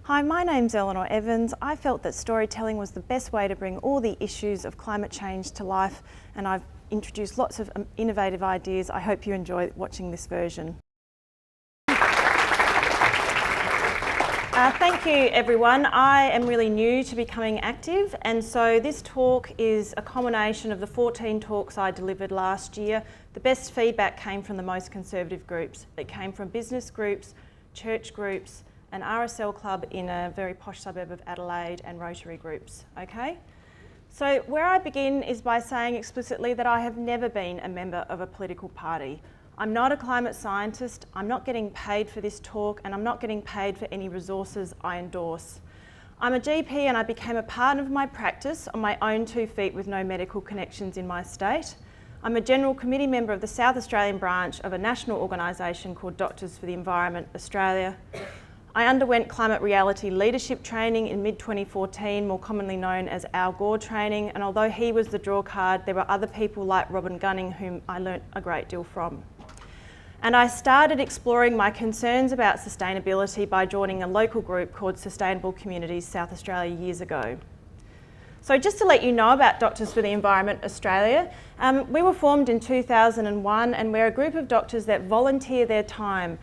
Hi, my name's Eleanor Evans. I felt that storytelling was the best way to bring all the issues of climate change to life, and I've introduced lots of innovative ideas. I hope you enjoy watching this version. Thank you everyone. I am really new to becoming active, and so this talk is a combination of the 14 talks I delivered last year. The best feedback came from the most conservative groups. It came from business groups, church groups, an RSL club in a very posh suburb of Adelaide, and Rotary groups, okay? So where I begin is by saying explicitly that I have never been a member of a political party. I'm not a climate scientist, I'm not getting paid for this talk, and I'm not getting paid for any resources I endorse. I'm a GP and I became a part of my practice on my own 2 feet with no medical connections in my state. I'm a General Committee member of the South Australian branch of a national organisation called Doctors for the Environment Australia. I underwent climate reality leadership training in mid-2014, more commonly known as Al Gore training, and although he was the draw card, there were other people like Robin Gunning whom I learnt a great deal from. And I started exploring my concerns about sustainability by joining a local group called Sustainable Communities South Australia years ago. So just to let you know about Doctors for the Environment Australia, we were formed in 2001, and we're a group of doctors that volunteer their time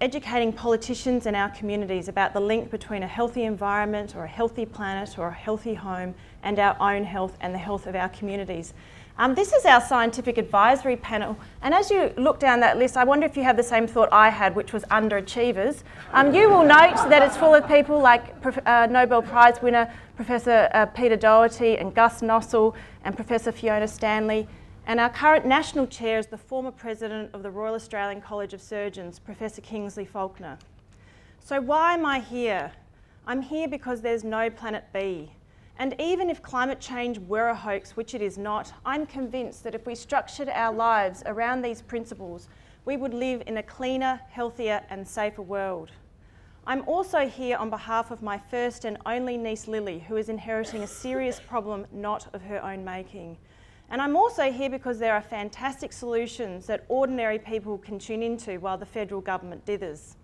educating politicians in our communities about the link between a healthy environment or a healthy planet or a healthy home and our own health and the health of our communities. This is our scientific advisory panel, and as you look down that list, I wonder if you have the same thought I had, which was underachievers. You will note that it's full of people like Nobel Prize winner Professor Peter Doherty and Gus Nossal and Professor Fiona Stanley, and our current national chair is the former president of the Royal Australian College of Surgeons, Professor Kingsley Faulkner. So why am I here? I'm here because there's no planet B. And even if climate change were a hoax, which it is not, I'm convinced that if we structured our lives around these principles, we would live in a cleaner, healthier and safer world. I'm also here on behalf of my first and only niece Lily, who is inheriting a serious problem not of her own making. And I'm also here because there are fantastic solutions that ordinary people can tune into while the federal government dithers.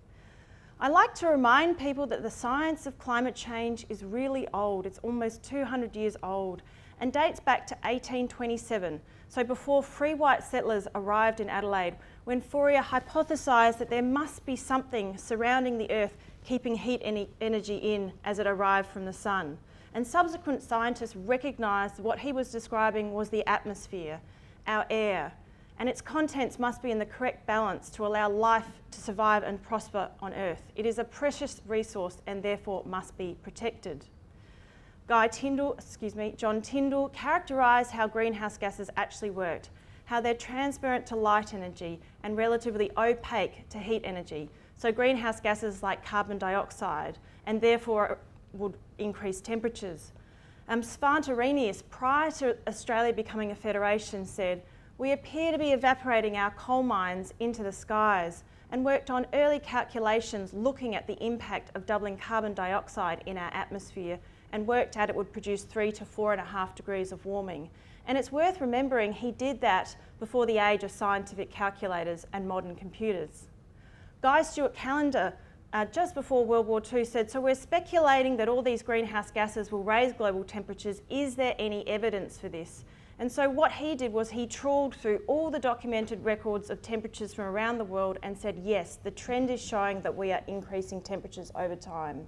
I like to remind people that the science of climate change is really old. It's almost 200 years old and dates back to 1827, so before free white settlers arrived in Adelaide, when Fourier hypothesised that there must be something surrounding the Earth keeping heat energy in as it arrived from the sun. And subsequent scientists recognised what he was describing was the atmosphere, our air, and its contents must be in the correct balance to allow life to survive and prosper on Earth. It is a precious resource and therefore must be protected. John Tyndall characterised how greenhouse gases actually worked, how they're transparent to light energy and relatively opaque to heat energy. So greenhouse gases like carbon dioxide, and therefore would increase temperatures. Svante Arrhenius, prior to Australia becoming a federation, said, "We appear to be evaporating our coal mines into the skies," and worked on early calculations looking at the impact of doubling carbon dioxide in our atmosphere, and worked out it would produce 3 to 4.5 degrees of warming. And it's worth remembering he did that before the age of scientific calculators and modern computers. Guy Stewart Callender, just before World War II, said, "So we're speculating that all these greenhouse gases will raise global temperatures. Is there any evidence for this?" And so what he did was he trawled through all the documented records of temperatures from around the world and said, yes, the trend is showing that we are increasing temperatures over time.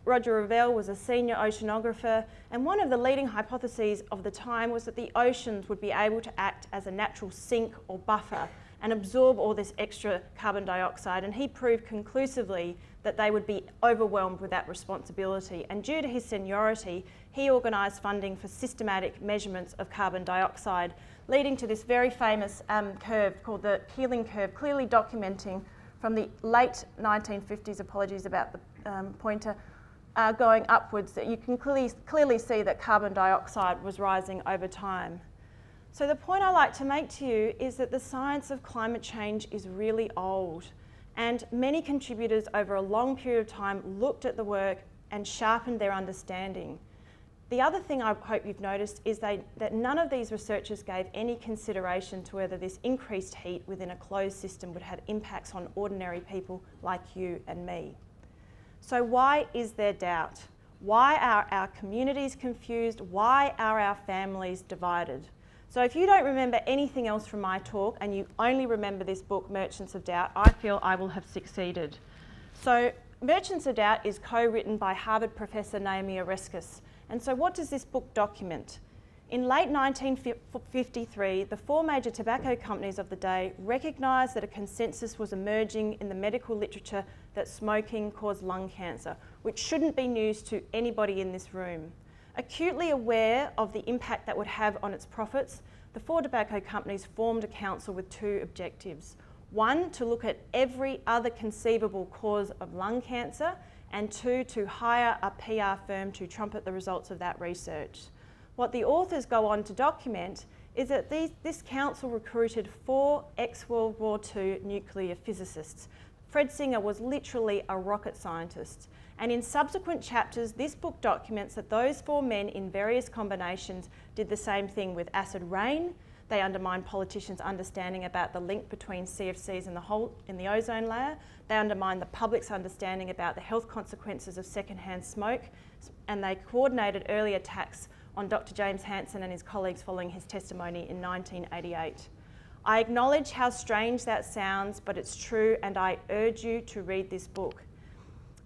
Roger Revelle was a senior oceanographer, and one of the leading hypotheses of the time was that the oceans would be able to act as a natural sink or buffer and absorb all this extra carbon dioxide, and he proved conclusively that they would be overwhelmed with that responsibility. And due to his seniority, he organised funding for systematic measurements of carbon dioxide, leading to this very famous curve called the Keeling curve, clearly documenting from the late 1950s, apologies about the pointer, going upwards, that you can clearly see that carbon dioxide was rising over time. So the point I like to make to you is that the science of climate change is really old, and many contributors over a long period of time looked at the work and sharpened their understanding. The other thing I hope you've noticed is that none of these researchers gave any consideration to whether this increased heat within a closed system would have impacts on ordinary people like you and me. So why is there doubt? Why are our communities confused? Why are our families divided? So if you don't remember anything else from my talk and you only remember this book, Merchants of Doubt, I feel I will have succeeded. So Merchants of Doubt is co-written by Harvard professor Naomi Oreskes. And so what does this book document? In late 1953, the four major tobacco companies of the day recognised that a consensus was emerging in the medical literature that smoking caused lung cancer, which shouldn't be news to anybody in this room. Acutely aware of the impact that would have on its profits, the four tobacco companies formed a council with two objectives. One, to look at every other conceivable cause of lung cancer, and two, to hire a PR firm to trumpet the results of that research. What the authors go on to document is that this council recruited four ex-World War II nuclear physicists. Fred Singer was literally a rocket scientist. And in subsequent chapters, this book documents that those four men in various combinations did the same thing with acid rain. They undermined politicians' understanding about the link between CFCs and the hole in the ozone layer. They undermined the public's understanding about the health consequences of secondhand smoke. And they coordinated early attacks on Dr. James Hansen and his colleagues following his testimony in 1988. I acknowledge how strange that sounds, but it's true, and I urge you to read this book.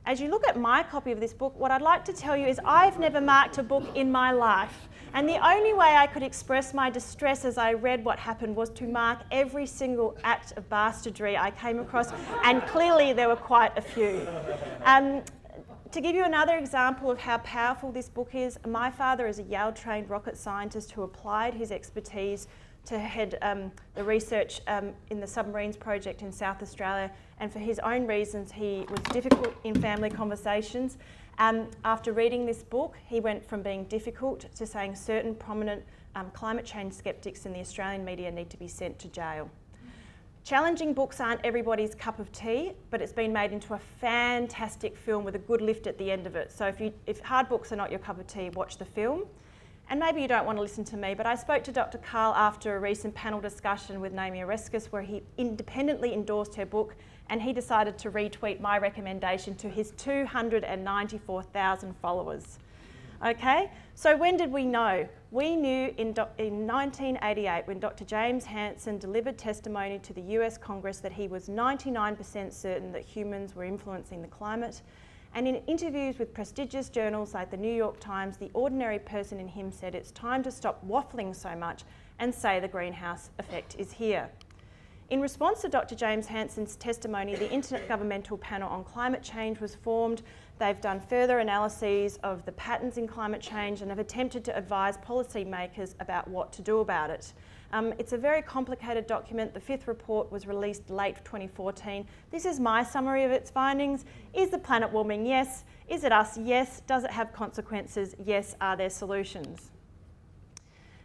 As you look at my copy of this book, what I'd like to tell you is I've never marked a book in my life. And the only way I could express my distress as I read what happened was to mark every single act of bastardry I came across, and clearly there were quite a few. To give you another example of how powerful this book is, my father is a Yale-trained rocket scientist who applied his expertise to head the research in the submarines project in South Australia, and for his own reasons he was difficult in family conversations. After reading this book, he went from being difficult to saying certain prominent climate change skeptics in the Australian media need to be sent to jail. Challenging books aren't everybody's cup of tea, but it's been made into a fantastic film with a good lift at the end of it. So if hard books are not your cup of tea, watch the film. And maybe you don't want to listen to me, but I spoke to Dr. Carl after a recent panel discussion with Naomi Oreskes where he independently endorsed her book, and he decided to retweet my recommendation to his 294,000 followers. Okay, so when did we know? We knew in 1988 when Dr. James Hansen delivered testimony to the US Congress that he was 99% certain that humans were influencing the climate. And in interviews with prestigious journals like the New York Times, the ordinary person in him said it's time to stop waffling so much and say the greenhouse effect is here. In response to Dr. James Hansen's testimony, the Intergovernmental Panel on Climate Change was formed. They've done further analyses of the patterns in climate change and have attempted to advise policymakers about what to do about it. It's a very complicated document. The fifth report was released late 2014. This is my summary of its findings. Is the planet warming? Yes. Is it us? Yes. Does it have consequences? Yes. Are there solutions?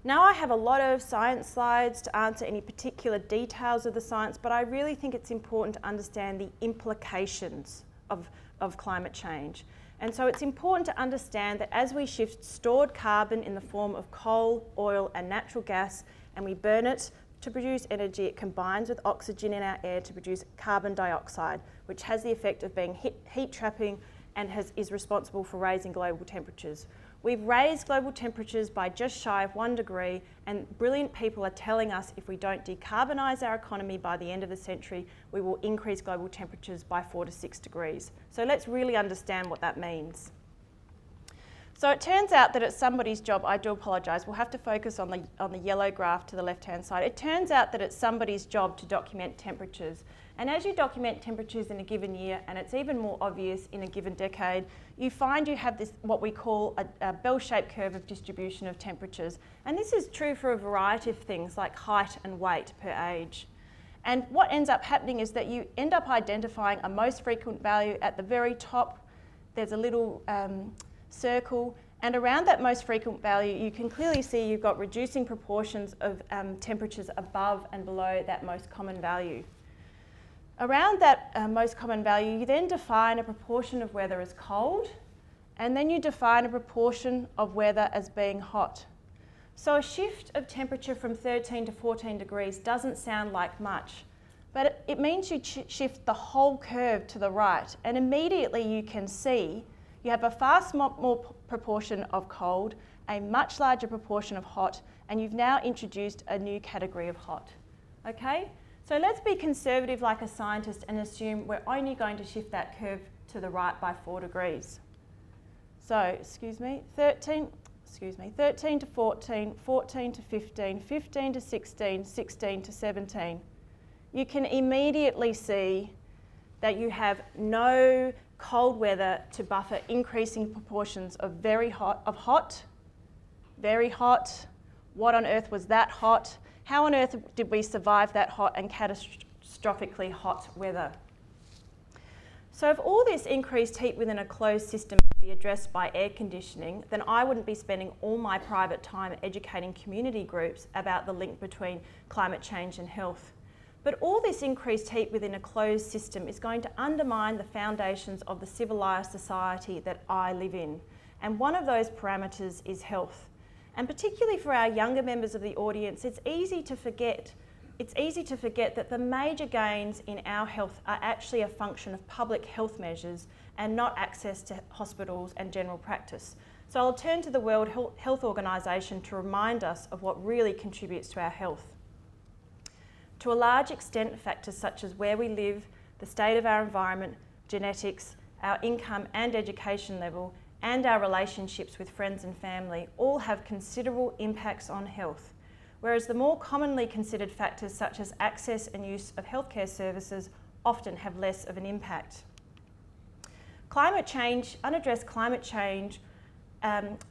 Now I have a lot of science slides to answer any particular details of the science, but I really think it's important to understand the implications of climate change. And so it's important to understand that as we shift stored carbon in the form of coal, oil and natural gas, and we burn it to produce energy, it combines with oxygen in our air to produce carbon dioxide, which has the effect of being heat trapping and is responsible for raising global temperatures. We've raised global temperatures by just shy of 1 degree, and brilliant people are telling us if we don't decarbonise our economy by the end of the century, we will increase global temperatures by 4 to 6 degrees. So let's really understand what that means. So it turns out that it's somebody's job, I do apologise, we'll have to focus on the yellow graph to the left-hand side. It turns out that it's somebody's job to document temperatures. And as you document temperatures in a given year, and it's even more obvious in a given decade, you find you have this, what we call a bell-shaped curve of distribution of temperatures. And this is true for a variety of things like height and weight per age. And what ends up happening is that you end up identifying a most frequent value at the very top. There's a little circle, and around that most frequent value you can clearly see you've got reducing proportions of temperatures above and below that most common value. Around that most common value you then define a proportion of weather as cold, and then you define a proportion of weather as being hot. So a shift of temperature from 13 to 14 degrees doesn't sound like much, but it means you shift the whole curve to the right, and immediately you can see you have a far more proportion of cold, a much larger proportion of hot, and you've now introduced a new category of hot. Okay? So let's be conservative like a scientist and assume we're only going to shift that curve to the right by 4 degrees. So, 13 to 14, 14 to 15, 15 to 16, 16 to 17. You can immediately see that you have no cold weather to buffer increasing proportions of hot, very hot. What on earth was that hot? How on earth did we survive that hot and catastrophically hot weather? So if all this increased heat within a closed system could be addressed by air conditioning, then I wouldn't be spending all my private time educating community groups about the link between climate change and health. But all this increased heat within a closed system is going to undermine the foundations of the civilised society that I live in. And one of those parameters is health. And particularly for our younger members of the audience, it's easy to forget that the major gains in our health are actually a function of public health measures and not access to hospitals and general practice. So I'll turn to the World Health Organization to remind us of what really contributes to our health. To a large extent, factors such as where we live, the state of our environment, genetics, our income and education level, and our relationships with friends and family all have considerable impacts on health, whereas the more commonly considered factors such as access and use of healthcare services often have less of an impact. Unaddressed climate change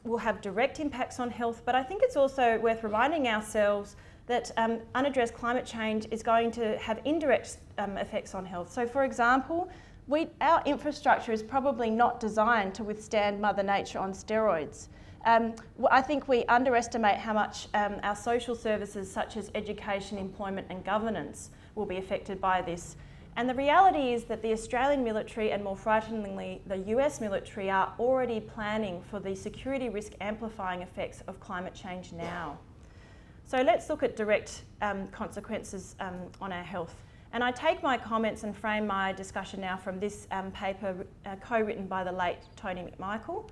will have direct impacts on health, but I think it's also worth reminding ourselves that unaddressed climate change is going to have indirect effects on health. So for example, our infrastructure is probably not designed to withstand Mother Nature on steroids. I think we underestimate how much our social services such as education, employment and governance will be affected by this. And the reality is that the Australian military and more frighteningly the US military are already planning for the security risk amplifying effects of climate change now. So let's look at direct consequences on our health. And I take my comments and frame my discussion now from this paper co-written by the late Tony McMichael.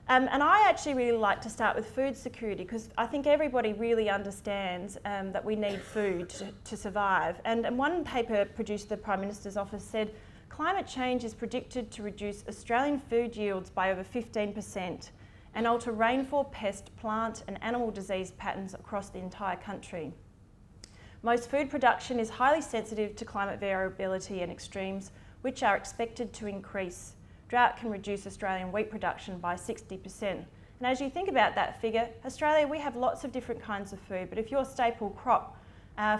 And I actually really like to start with food security because I think everybody really understands that we need food to survive. And one paper produced at the Prime Minister's office said, climate change is predicted to reduce Australian food yields by over 15% and alter rainfall, pest, plant and animal disease patterns across the entire country. Most food production is highly sensitive to climate variability and extremes, which are expected to increase. Drought can reduce Australian wheat production by 60%. And as you think about that figure, Australia, we have lots of different kinds of food, but if your staple crop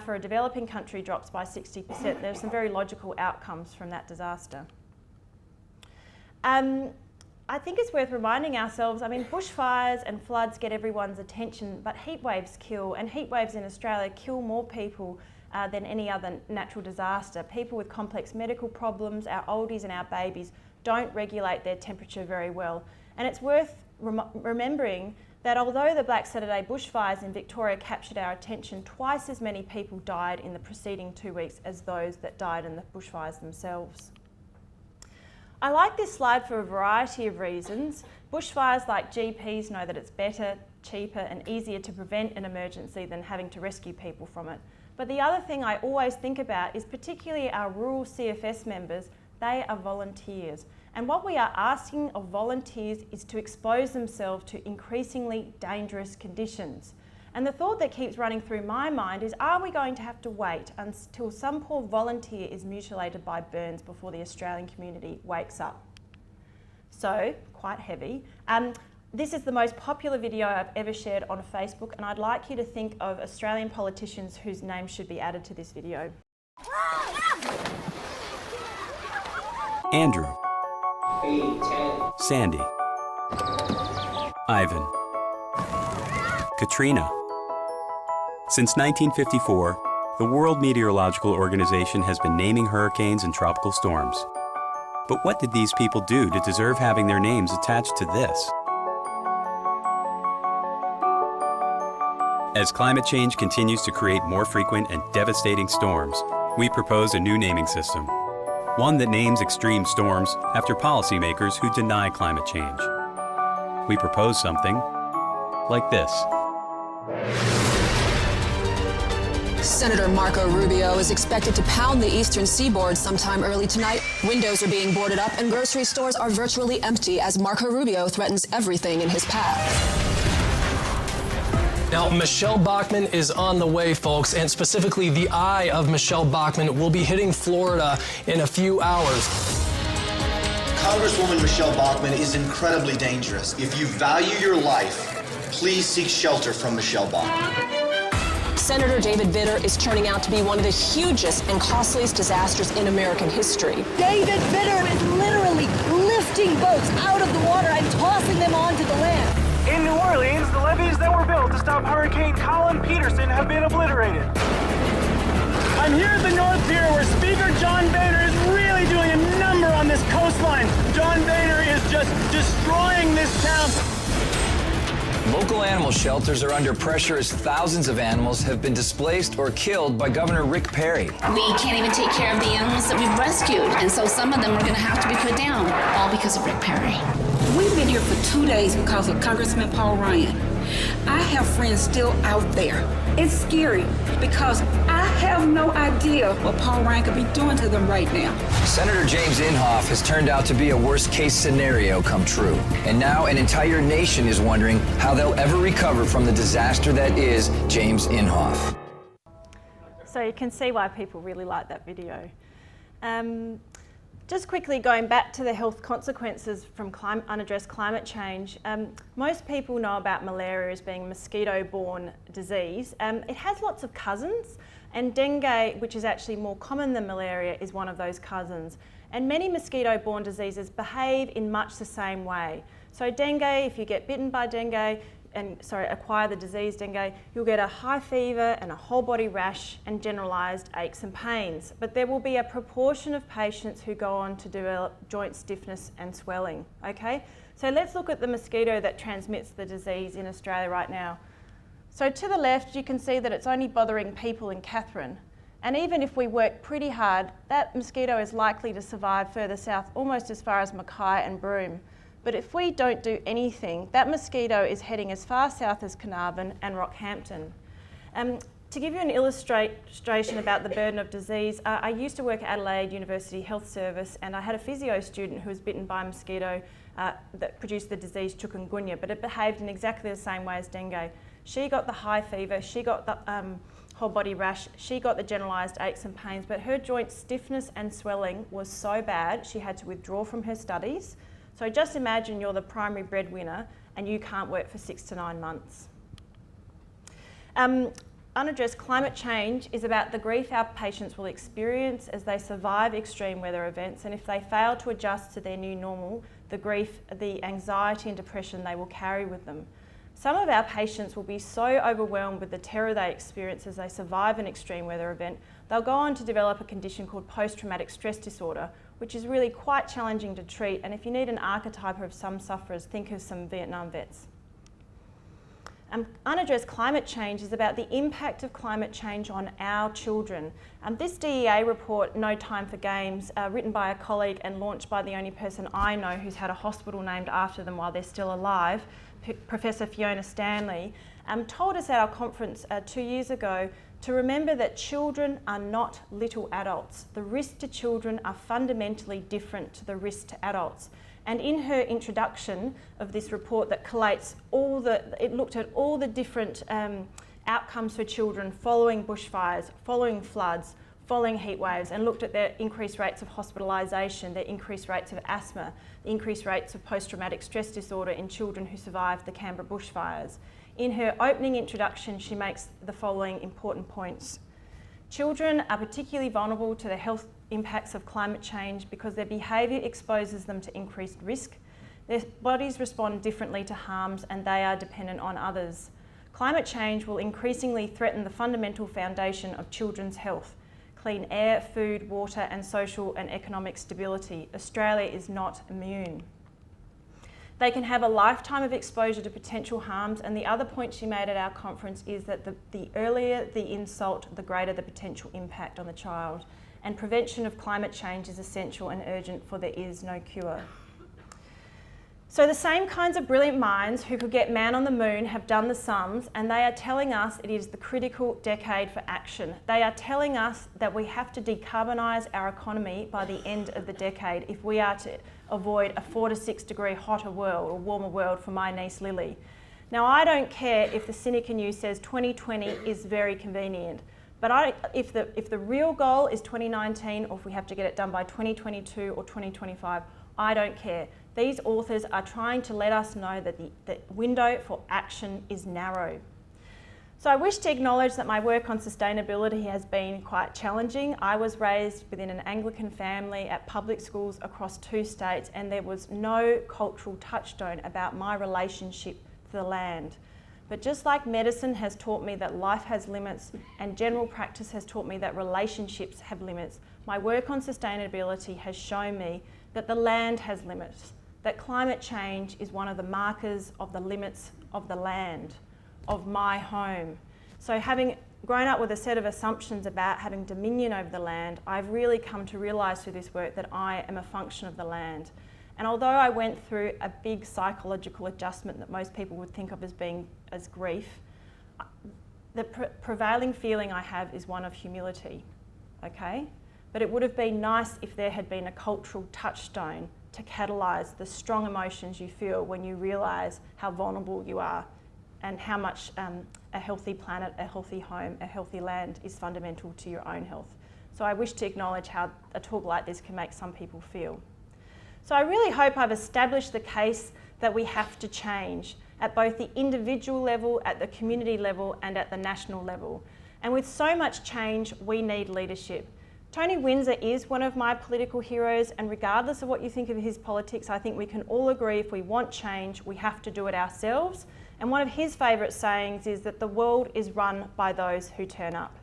for a developing country drops by 60%, there's some very logical outcomes from that disaster. I think it's worth reminding ourselves, bushfires and floods get everyone's attention, but heat waves kill, and heat waves in Australia kill more people than any other natural disaster. People with complex medical problems, our oldies and our babies don't regulate their temperature very well. And it's worth remembering that although the Black Saturday bushfires in Victoria captured our attention, twice as many people died in the preceding 2 weeks as those that died in the bushfires themselves. I like this slide for a variety of reasons. Bushfires, like GPs, know that it's better, cheaper and easier to prevent an emergency than having to rescue people from it. But the other thing I always think about is particularly our rural CFS members, they are volunteers. And what we are asking of volunteers is to expose themselves to increasingly dangerous conditions. And the thought that keeps running through my mind is, are we going to have to wait until some poor volunteer is mutilated by burns before the Australian community wakes up? So, quite heavy. This is the most popular video I've ever shared on Facebook, and I'd like you to think of Australian politicians whose names should be added to this video. Andrew. Sandy. Ivan. Katrina. Since 1954, the World Meteorological Organization has been naming hurricanes and tropical storms. But what did these people do to deserve having their names attached to this? As climate change continues to create more frequent and devastating storms, We propose a new naming system, one that names extreme storms after policymakers who deny climate change. We propose something like this. Senator Marco Rubio is expected to pound the eastern seaboard sometime early tonight. Windows are being boarded up and grocery stores are virtually empty as Marco Rubio threatens everything in his path. Now, Michelle Bachmann is on the way, folks, and specifically the eye of Michelle Bachmann will be hitting Florida in a few hours. Congresswoman Michelle Bachmann is incredibly dangerous. If you value your life, please seek shelter from Michelle Bachmann. Senator David Vitter is turning out to be one of the hugest and costliest disasters in American history. David Vitter is literally lifting boats out of the water and tossing them onto the land. In New Orleans, the levees that were built to stop Hurricane Colin Peterson have been obliterated. I'm here at the North Pier where Speaker John Boehner is really doing a number on this coastline. John Boehner is just destroying this town. Local animal shelters are under pressure as thousands of animals have been displaced or killed by Governor Rick Perry. We can't even take care of the animals that we've rescued, and so some of them are going to have to be put down, all because of Rick Perry. We've been here for 2 days because of Congressman Paul Ryan. I have friends still out there. It's scary because I have no idea what Paul Ryan could be doing to them right now. Senator James Inhofe has turned out to be a worst-case scenario come true. And now an entire nation is wondering how they'll ever recover from the disaster that is James Inhofe. So you can see why people really like that video. Just quickly going back to the health consequences from unaddressed climate change, most people know about malaria as being a mosquito-borne disease. It has lots of cousins, and dengue, which is actually more common than malaria, is one of those cousins. And many mosquito-borne diseases behave in much the same way. So dengue, if you get bitten by dengue, acquire the disease dengue, you'll get a high fever and a whole body rash and generalised aches and pains. But there will be a proportion of patients who go on to develop joint stiffness and swelling, okay? So let's look at the mosquito that transmits the disease in Australia right now. So to the left, you can see that it's only bothering people in Katherine. And even if we work pretty hard, that mosquito is likely to survive further south, almost as far as Mackay and Broome. But if we don't do anything, that mosquito is heading as far south as Carnarvon and Rockhampton. To give you an illustration about the burden of disease, I used to work at Adelaide University Health Service, and I had a physio student who was bitten by a mosquito that produced the disease chikungunya, but it behaved in exactly the same way as dengue. She got the high fever, she got the whole body rash, she got the generalised aches and pains, but her joint stiffness and swelling was so bad she had to withdraw from her studies. So just imagine you're the primary breadwinner and you can't work for 6 to 9 months. Unaddressed climate change is about the grief our patients will experience as they survive extreme weather events, and if they fail to adjust to their new normal, the grief, the anxiety and depression they will carry with them. Some of our patients will be so overwhelmed with the terror they experience as they survive an extreme weather event, they'll go on to develop a condition called post-traumatic stress disorder, which is really quite challenging to treat, and if you need an archetype of some sufferers, think of some Vietnam vets. Unaddressed climate change is about the impact of climate change on our children. This DEA report, No Time for Games, written by a colleague and launched by the only person I know who's had a hospital named after them while they're still alive, Professor Fiona Stanley, told us at our conference 2 years ago to remember that children are not little adults. The risks to children are fundamentally different to the risks to adults. And in her introduction of this report that collates it looked at all the different outcomes for children following bushfires, following floods, following heat waves, and looked at their increased rates of hospitalisation, their increased rates of asthma, the increased rates of post-traumatic stress disorder in children who survived the Canberra bushfires. In her opening introduction, she makes the following important points. Children are particularly vulnerable to the health impacts of climate change because their behaviour exposes them to increased risk. Their bodies respond differently to harms and they are dependent on others. Climate change will increasingly threaten the fundamental foundation of children's health: clean air, food, water and social and economic stability. Australia is not immune. They can have a lifetime of exposure to potential harms, and the other point she made at our conference is that the earlier the insult, the greater the potential impact on the child. And prevention of climate change is essential and urgent, for there is no cure. So the same kinds of brilliant minds who could get man on the moon have done the sums, and they are telling us it is the critical decade for action. They are telling us that we have to decarbonise our economy by the end of the decade if we are to avoid a 4 to 6 degree hotter world or warmer world for my niece Lily. Now, I don't care if the cynic in you says 2020 is very convenient, but if the real goal is 2019, or if we have to get it done by 2022 or 2025, I don't care. These authors are trying to let us know that the window for action is narrow. So I wish to acknowledge that my work on sustainability has been quite challenging. I was raised within an Anglican family at public schools across 2 states, and there was no cultural touchstone about my relationship to the land. But just like medicine has taught me that life has limits, and general practice has taught me that relationships have limits, my work on sustainability has shown me that the land has limits, that climate change is one of the markers of the limits of the land, of my home. So having grown up with a set of assumptions about having dominion over the land, I've really come to realise through this work that I am a function of the land. And although I went through a big psychological adjustment that most people would think of as being as grief, the prevailing feeling I have is one of humility, okay? But it would have been nice if there had been a cultural touchstone to catalyse the strong emotions you feel when you realise how vulnerable you are and how much a healthy planet, a healthy home, a healthy land is fundamental to your own health. So I wish to acknowledge how a talk like this can make some people feel. So I really hope I've established the case that we have to change at both the individual level, at the community level, and at the national level. And with so much change, we need leadership. Tony Windsor is one of my political heroes, and regardless of what you think of his politics, I think we can all agree if we want change, we have to do it ourselves. And one of his favourite sayings is that the world is run by those who turn up.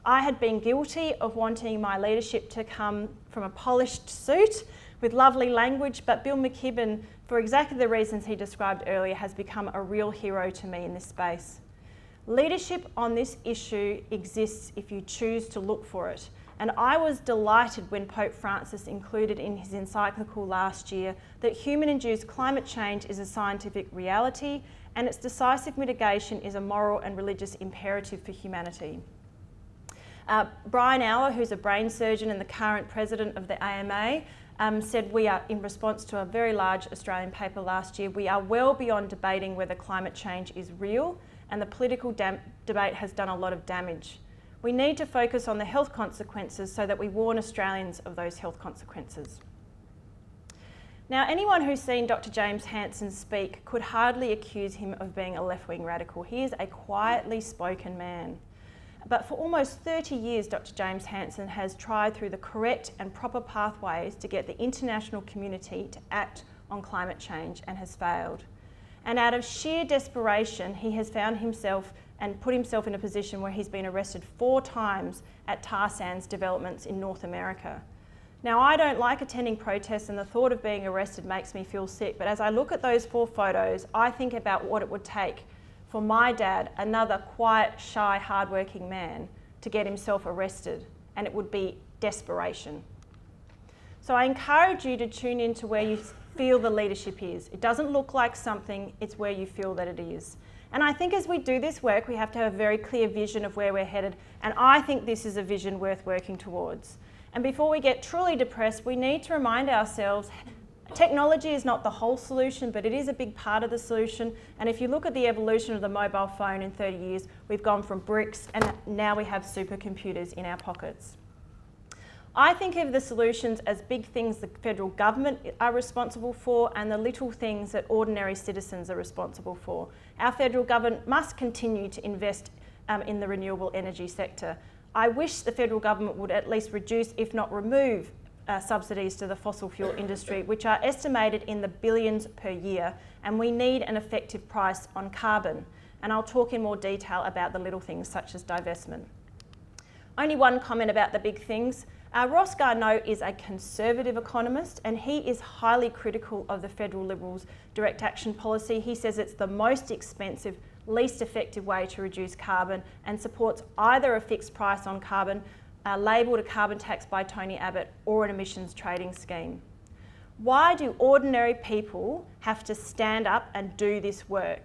I had been guilty of wanting my leadership to come from a polished suit with lovely language, but Bill McKibben, for exactly the reasons he described earlier, has become a real hero to me in this space. Leadership on this issue exists if you choose to look for it. And I was delighted when Pope Francis included in his encyclical last year that human-induced climate change is a scientific reality and its decisive mitigation is a moral and religious imperative for humanity. Brian Auer, who's a brain surgeon and the current president of the AMA, said we are, in response to a very large Australian paper last year, we are well beyond debating whether climate change is real, and the political debate has done a lot of damage. We need to focus on the health consequences so that we warn Australians of those health consequences. Now, anyone who's seen Dr. James Hansen speak could hardly accuse him of being a left-wing radical. He is a quietly spoken man. But for almost 30 years, Dr. James Hansen has tried through the correct and proper pathways to get the international community to act on climate change and has failed. And out of sheer desperation, he has found himself and put himself in a position where he's been arrested 4 times at tar sands developments in North America. Now, I don't like attending protests, and the thought of being arrested makes me feel sick, but as I look at those 4 photos, I think about what it would take for my dad, another quiet, shy, hardworking man, to get himself arrested, and it would be desperation. So I encourage you to tune into where you feel the leadership is. It doesn't look like something, it's where you feel that it is. And I think as we do this work, we have to have a very clear vision of where we're headed, and I think this is a vision worth working towards. And before we get truly depressed, we need to remind ourselves technology is not the whole solution, but it is a big part of the solution. And if you look at the evolution of the mobile phone in 30 years, we've gone from bricks and now we have supercomputers in our pockets. I think of the solutions as big things the federal government are responsible for and the little things that ordinary citizens are responsible for. Our federal government must continue to invest in the renewable energy sector. I wish the federal government would at least reduce, if not remove, subsidies to the fossil fuel industry, which are estimated in the billions per year, and we need an effective price on carbon. And I'll talk in more detail about the little things such as divestment. Only one comment about the big things. Ross Garnaut is a conservative economist, and he is highly critical of the federal Liberals' direct action policy. He says it's the most expensive, least effective way to reduce carbon, and supports either a fixed price on carbon, labelled a carbon tax by Tony Abbott, or an emissions trading scheme. Why do ordinary people have to stand up and do this work?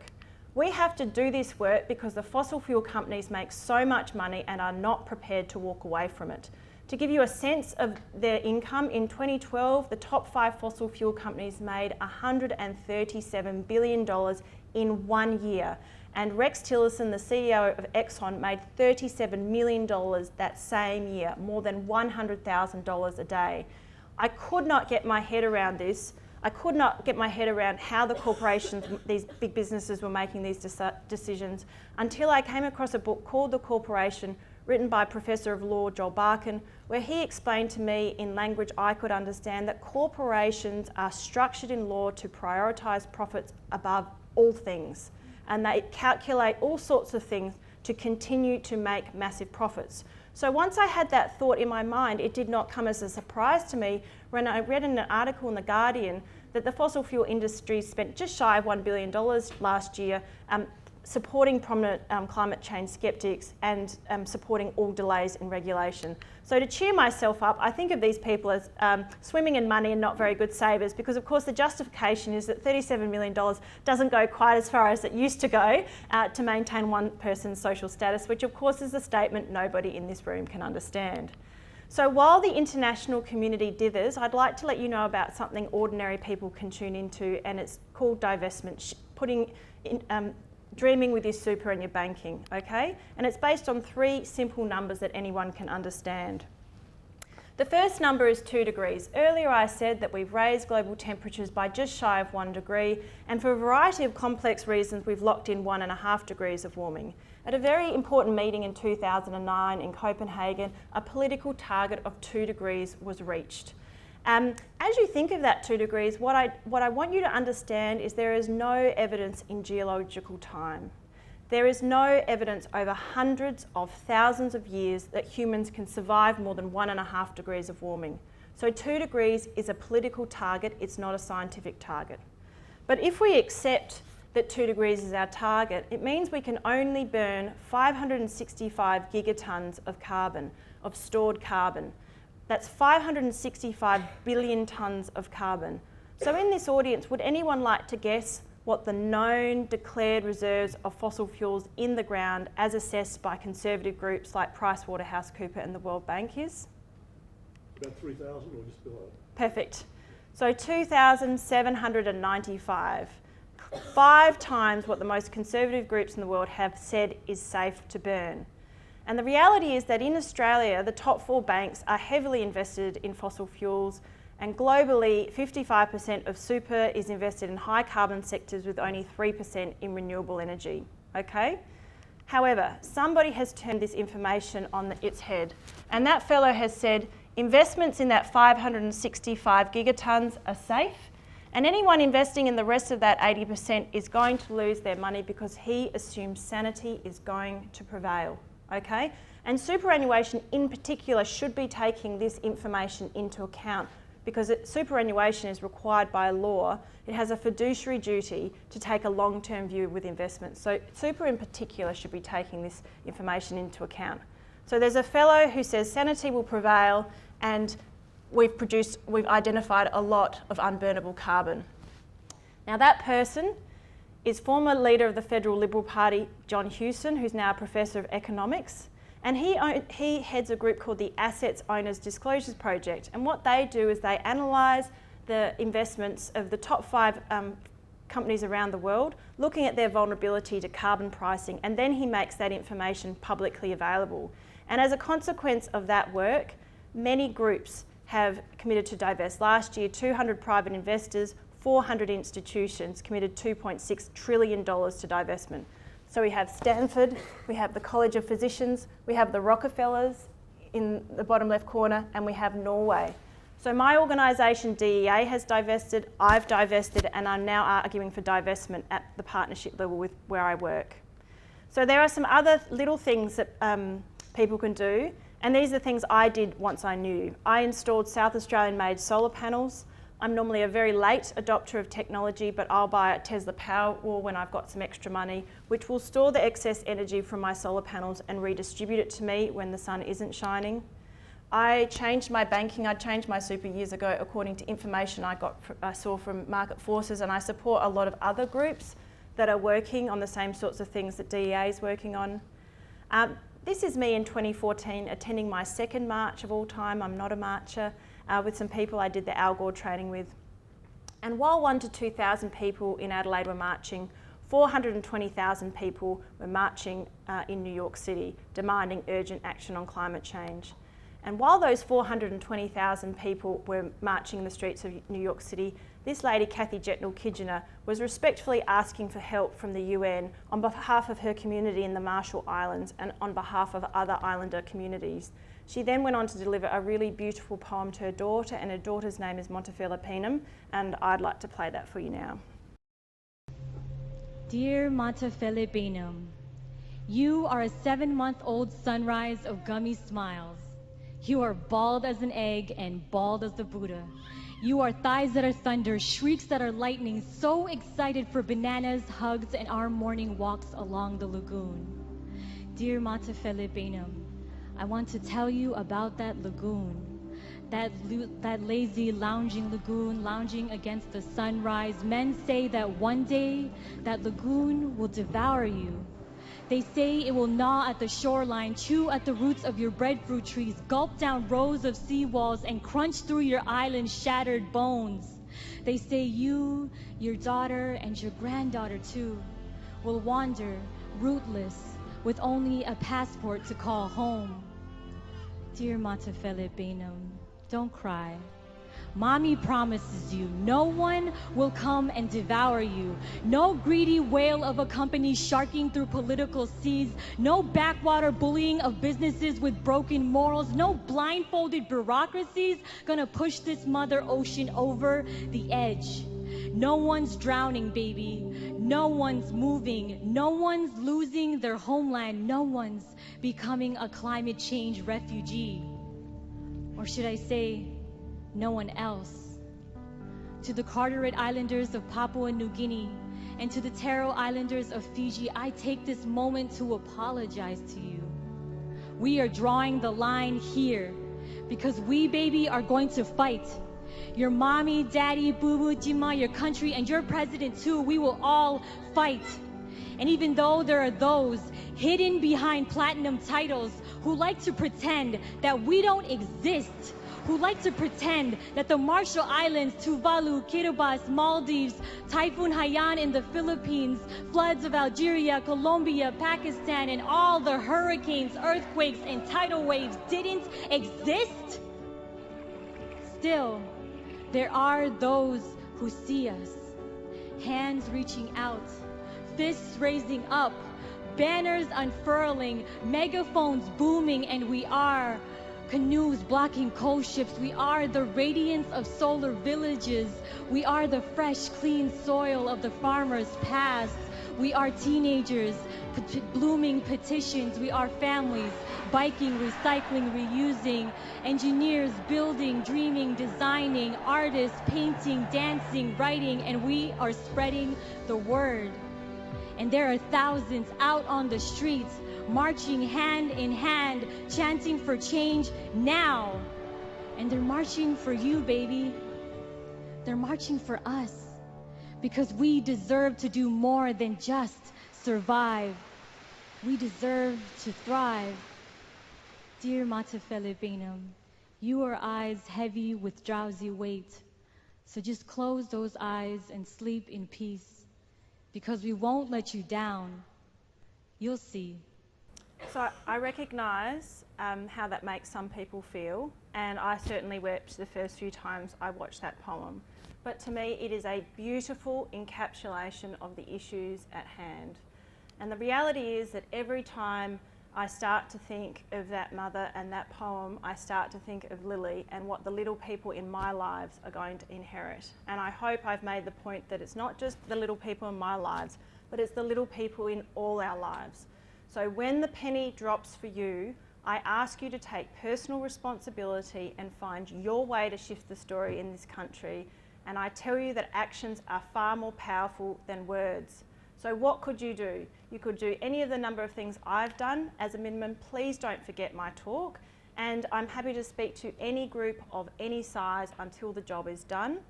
We have to do this work because the fossil fuel companies make so much money and are not prepared to walk away from it. To give you a sense of their income, in 2012, the top 5 fossil fuel companies made $137 billion in 1 year. And Rex Tillerson, the CEO of Exxon, made $37 million that same year, more than $100,000 a day. I could not get my head around this. I could not get my head around how the corporations, these big businesses, were making these decisions until I came across a book called The Corporation, written by Professor of Law Joel Barkan, where he explained to me in language I could understand that corporations are structured in law to prioritise profits above all things, and they calculate all sorts of things to continue to make massive profits. So once I had that thought in my mind, it did not come as a surprise to me when I read in an article in The Guardian that the fossil fuel industry spent just shy of $1 billion last year supporting prominent climate change skeptics and supporting all delays in regulation. So to cheer myself up, I think of these people as swimming in money and not very good savers, because of course the justification is that $37 million doesn't go quite as far as it used to go to maintain one person's social status, which of course is a statement nobody in this room can understand. So while the international community dithers, I'd like to let you know about something ordinary people can tune into, and it's called divestment, dreaming with your super and your banking, okay? And it's based on 3 simple numbers that anyone can understand. The first number is 2 degrees. Earlier I said that we've raised global temperatures by just shy of 1 degree, and for a variety of complex reasons we've locked in 1.5 degrees of warming. At a very important meeting in 2009 in Copenhagen, a political target of 2 degrees was reached. As you think of that 2 degrees, what I want you to understand is there is no evidence in geological time. There is no evidence over hundreds of thousands of years that humans can survive more than 1.5 degrees of warming. So 2 degrees is a political target, it's not a scientific target. But if we accept that 2 degrees is our target, it means we can only burn 565 gigatons of carbon, of stored carbon. That's 565 billion tonnes of carbon. So in this audience, would anyone like to guess what the known declared reserves of fossil fuels in the ground as assessed by conservative groups like PricewaterhouseCoopers and the World Bank is? About 3,000 or just below? Perfect. So 2,795. 5 times what the most conservative groups in the world have said is safe to burn. And the reality is that in Australia, the top 4 banks are heavily invested in fossil fuels, and globally, 55% of super is invested in high carbon sectors with only 3% in renewable energy, okay? However, somebody has turned this information on its head, and that fellow has said investments in that 565 gigatons are safe, and anyone investing in the rest of that 80% is going to lose their money because he assumes sanity is going to prevail. Okay? And superannuation in particular should be taking this information into account, because superannuation is required by law. It has a fiduciary duty to take a long-term view with investments. So super in particular should be taking this information into account. So there's a fellow who says sanity will prevail, and we've identified a lot of unburnable carbon. Now that person is former leader of the Federal Liberal Party, John Hewson, who's now a professor of economics. And he heads a group called the Assets Owners Disclosures Project. And what they do is they analyse the investments of the top 5 companies around the world, looking at their vulnerability to carbon pricing, and then he makes that information publicly available. And as a consequence of that work, many groups have committed to divest. Last year, 200 private investors, 400 institutions committed $2.6 trillion to divestment. So we have Stanford, we have the College of Physicians, we have the Rockefellers in the bottom left corner, and we have Norway. So my organisation DEA has divested, I've divested, and I'm now arguing for divestment at the partnership level with where I work. So there are some other little things that people can do, And these are things I did once I knew. I installed South Australian-made solar panels. I'm normally a very late adopter of technology, but I'll buy a Tesla Powerwall when I've got some extra money, which will store the excess energy from my solar panels and redistribute it to me when the sun isn't shining. I changed my banking, I changed my super years ago according to information I saw from market forces, and I support a lot of other groups that are working on the same sorts of things that DEA is working on. This is me in 2014 attending my second march of all time. I'm not a marcher, with some people I did the Al Gore training with. And while 1,000 to 2,000 people in Adelaide were marching, 420,000 people were marching in New York City, demanding urgent action on climate change. And while those 420,000 people were marching in the streets of New York City, this lady, Kathy Jetnell-Kidgener, was respectfully asking for help from the UN on behalf of her community in the Marshall Islands and on behalf of other islander communities. She then went on to deliver a really beautiful poem to her daughter, and her daughter's name is Montefella Peenham, and I'd like to play that for you now. Dear Montefella Peenham, you are a 7-month-old sunrise of gummy smiles. You are bald as an egg and bald as the Buddha. You are thighs that are thunder, shrieks that are lightning, so excited for bananas, hugs, and our morning walks along the lagoon. Dear Montefella Peenham, I want to tell you about that lagoon. That lazy lounging lagoon, lounging against the sunrise. Men say that one day that lagoon will devour you. They say it will gnaw at the shoreline, chew at the roots of your breadfruit trees, gulp down rows of seawalls, and crunch through your island's shattered bones. They say you, your daughter, and your granddaughter too, will wander, rootless, with only a passport to call home. Dear Montefella Peenham, don't cry. Mommy promises you, no one will come and devour you. No greedy whale of a company sharking through political seas. No backwater bullying of businesses with broken morals. No blindfolded bureaucracies gonna push this mother ocean over the edge. No one's drowning, baby. No one's moving. No one's losing their homeland. No one's becoming a climate change refugee. Or should I say, no one else. To the Carteret Islanders of Papua New Guinea and to the Taro Islanders of Fiji, I take this moment to apologize to you. We are drawing the line here because we, baby, are going to fight. Your mommy, daddy, boo-boo, Jima, your country, and your president too, we will all fight. And even though there are those hidden behind platinum titles who like to pretend that we don't exist, who like to pretend that the Marshall Islands, Tuvalu, Kiribati, Maldives, Typhoon Haiyan in the Philippines, floods of Algeria, Colombia, Pakistan, and all the hurricanes, earthquakes, and tidal waves didn't exist. Still, there are those who see us, hands reaching out, fists raising up, banners unfurling, megaphones booming, and we are canoes blocking coast ships. We are the radiance of solar villages. We are the fresh, clean soil of the farmers past. We are teenagers blooming petitions. We are families biking, recycling, reusing, engineers building, dreaming, designing, artists painting, dancing, writing, and we are spreading the word. And there are thousands out on the streets marching hand in hand, chanting for change now. And they're marching for you, baby. They're marching for us because we deserve to do more than just survive. We deserve to thrive. Dear Montefella Peenham, you are eyes heavy with drowsy weight. So just close those eyes and sleep in peace because we won't let you down. You'll see. So I recognise how that makes some people feel, and I certainly wept the first few times I watched that poem. But to me, it is a beautiful encapsulation of the issues at hand. And the reality is that every time I start to think of that mother and that poem, I start to think of Lily and what the little people in my lives are going to inherit. And I hope I've made the point that it's not just the little people in my lives, but it's the little people in all our lives. So when the penny drops for you, I ask you to take personal responsibility and find your way to shift the story in this country. And I tell you that actions are far more powerful than words. So what could you do? You could do any of the number of things I've done. As a minimum, please don't forget my talk. And I'm happy to speak to any group of any size until the job is done.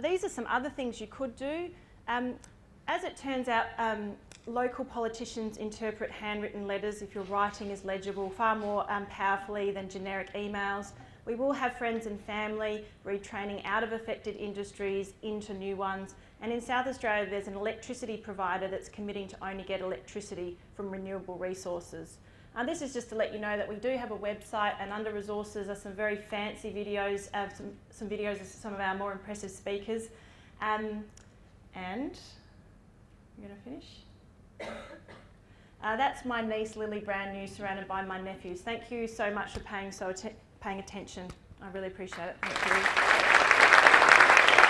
These are some other things you could do. As it turns out, local politicians interpret handwritten letters, if your writing is legible, far more powerfully than generic emails. We will have friends and family retraining out of affected industries into new ones. And in South Australia, there's an electricity provider that's committing to only get electricity from renewable resources. This is just to let you know that we do have a website, and under resources are some very fancy videos, some videos of some of our more impressive speakers. And I'm going to finish. That's my niece Lily, brand new, surrounded by my nephews. Thank you so much for paying attention. I really appreciate it. Thank you.